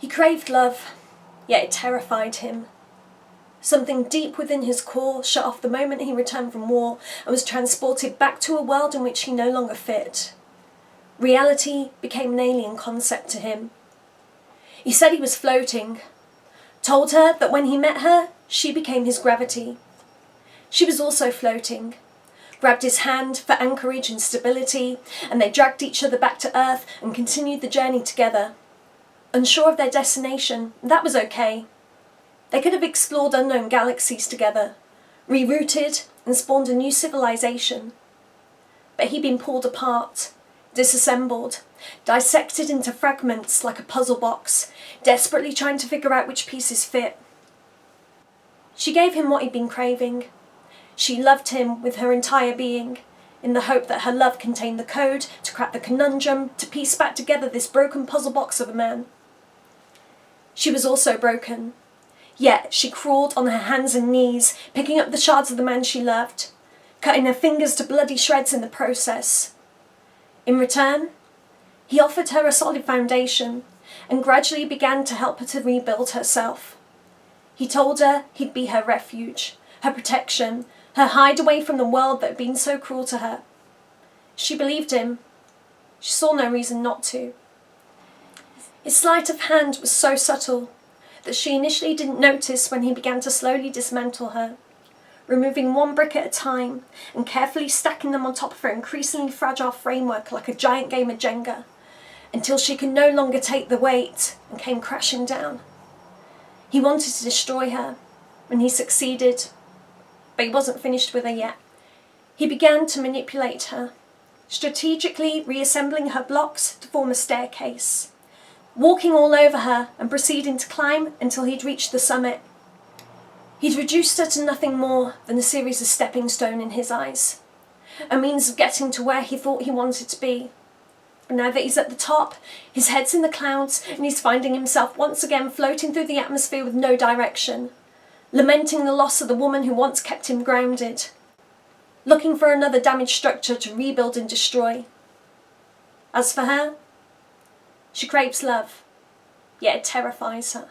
He craved love, yet it terrified him. Something deep within his core shut off the moment he returned from war and was transported back to a world in which he no longer fit. Reality became an alien concept to him. He said he was floating, told her that when he met her, she became his gravity. She was also floating, grabbed his hand for anchorage and stability, and they dragged each other back to Earth and continued the journey together. Unsure of their destination, that was okay. They could have explored unknown galaxies together, rerouted and spawned a new civilization. But he'd been pulled apart, disassembled, dissected into fragments like a puzzle box, desperately trying to figure out which pieces fit. She gave him what he'd been craving. She loved him with her entire being, in the hope that her love contained the code to crack the conundrum, to piece back together this broken puzzle box of a man. She was also broken, yet she crawled on her hands and knees, picking up the shards of the man she loved, cutting her fingers to bloody shreds in the process. In return, he offered her a solid foundation and gradually began to help her to rebuild herself. He told her he'd be her refuge, her protection, her hideaway from the world that had been so cruel to her. She believed him. She saw no reason not to. His sleight of hand was so subtle that she initially didn't notice when he began to slowly dismantle her, removing one brick at a time and carefully stacking them on top of her increasingly fragile framework like a giant game of Jenga, until she could no longer take the weight and came crashing down. He wanted to destroy her, and he succeeded, but he wasn't finished with her yet. He began to manipulate her, strategically reassembling her blocks to form a staircase, walking all over her and proceeding to climb until he'd reached the summit. He'd reduced her to nothing more than a series of stepping stones in his eyes, a means of getting to where he thought he wanted to be. But now that he's at the top, his head's in the clouds and he's finding himself once again floating through the atmosphere with no direction, lamenting the loss of the woman who once kept him grounded, looking for another damaged structure to rebuild and destroy. As for her, she craves love, yet it terrifies her.